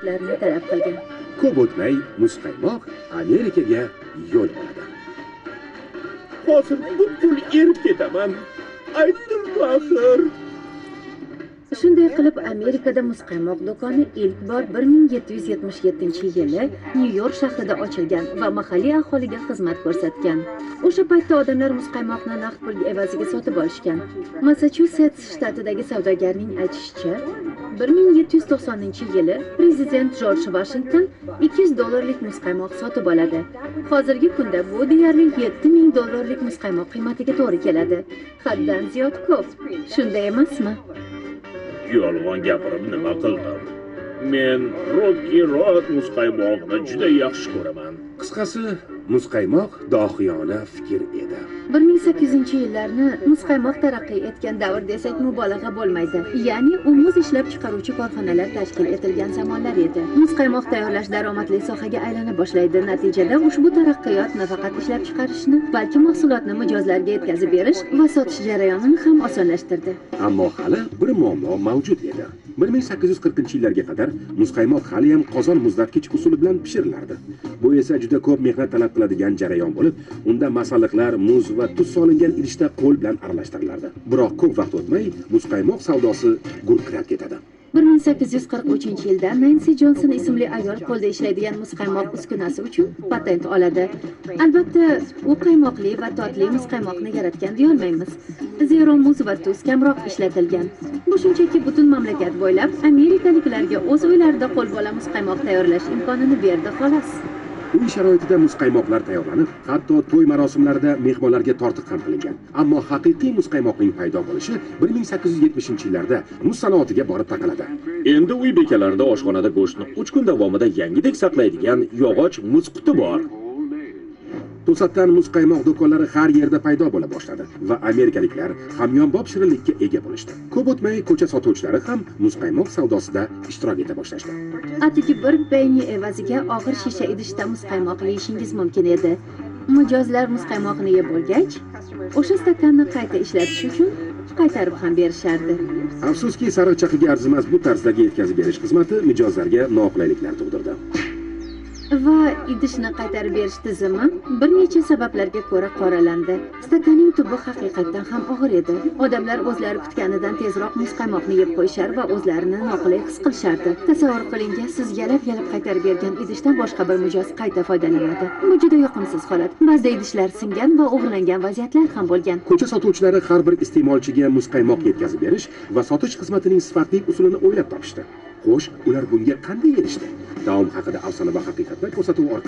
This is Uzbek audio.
muzqaymoqlarni talab qilgan. Ko'p o'tmay muzqaymoq Amerikaga yo'l oladi. Hozir butkul erib ketaman. Aytdim axir. Shunday qilib Amerikada muzqaymoq do'koni ilk bor 1777-yili Nyu-York shahrida ochilgan va mahalliy aholiga xizmat ko'rsatgan. O'sha paytda odamlar muzqaymoqni naqd pul evaziga sotib olishgan. Massachusets shtatidagi savdogarning aytishicha, 1790-yili prezident Jorj Vashington $200 muzqaymoq sotib oladi. Hozirgi kunda bu deyarli $7000 muzqaymoq qiymatiga to'g'ri keladi. Haddan ziyod ko'p. Shunday emasmi? Yolg'on gapirib nima qildim? Men Rocky Road muzqaymoqni juda yaxshi ko'raman. Qisqasi, muzqaymoq dohiyona fikr edi. 1800-yillarni muzqaymoq taraqqiy etgan davr desak mubolag'a bo'lmaydi. Ya'ni u muz ishlab chiqaruvchi korxonalar tashkil etilgan zamonlar edi. Muzqaymoq tayyorlash daromadli sohaga aylana boshlaydi. Natijada ushbu taraqqiyot nafaqat ishlab chiqarishni, balki mahsulotni mijozlarga yetkazib berish va sotish jarayonini ham osonlashtirdi. Ammo hali bir muammo mavjud edi. 1840-yillarga qadar muzqaymoq hali ham qozon muzlatgich usuli bilan pishirilardi. Bu esa juda ko'p mehnat talab qiladigan jarayon bo'lib, unda masalliqlar, muz va tuz solingan idishda qo'l bilan aralashtirilardi. Biroq ko'p vaqt o'tmay muzqaymoq savdosi gurkirab ketadi. 1843-yilda Nancy Johnson ismli ayol qo'lda ishlaydigan muzqaymoq uskunasi uchun patent oladi. Albatta, u qaymoqli va totli muzqaymoqni yaratgan deyolmaymiz. Zero muz va tuz kamroq ishlatilgan. Bu shunchaki butun mamlakat bo'ylab amerikaliklarga o'z uylarida qo'lbola muzqaymoq tayyorlash imkonini berdi xolos. Uy sharoitida muzqaymoqlar tayyorlanib, hatto to'y marosimlarida mehmonlarga tortiq ham qilingan. Ammo haqiqiy muzqaymoqning paydo bo'lishi 1870-yillarda muz sanoatiga borib taqaladi. Endi uy bekalarida oshxonada go'shtni 3 kun davomida yangidek saqlaydigan yog'och muz quti bor. To'satdan muzqaymoq do'konlari har yerda paydo bo'la boshladi va amerikaliklar hamyonbop shirinlikka ega bo'lishdi. Ko'p o'tmay ko'cha sotuvchilari ham muzqaymoq savdosida ishtirok eta boshlashdi. Atigi bir peni evaziga og'ir shisha idishda muzqaymoq yeyishingiz mumkin edi. Mijozlar muzqaymoqni yeb bo'lgach, o'sha stakanni qayta ishlatish uchun qaytarib ham berishardi. Afsuski, sariq chaqiga arzimas bu tarzdagi yetkazib berish xizmati mijozlarga noqulayliklar tug'dirdi. Va idishni qaytarib berish tizimi bir necha sabablarga ko'ra qoralandi. Stakanning tubi haqiqatdan ham og'ir edi. Odamlar o'zlari kutganidan tezroq muzqaymoqni yeb qo'yishar va o'zlarini noqulay his qilishardi. Tasavvur qiling, siz yalab-yalab qaytarib bergan idishdan boshqa bir mijoz qayta foydalanadi. Bu juda yoqimsiz holat. Ba'zida idishlar singan va o'g'irlangan vaziyatlar ham bo'lgan. Ko'cha sotuvchilari har bir iste'molchiga muzqaymoq yetkazib berish va sotish xizmatining sifatli usulini o'ylab topishdi. Xo'sh, ular bunga qanday erishdi? Taom haqida afsona va haqiqatlar ko'rsatuv orqali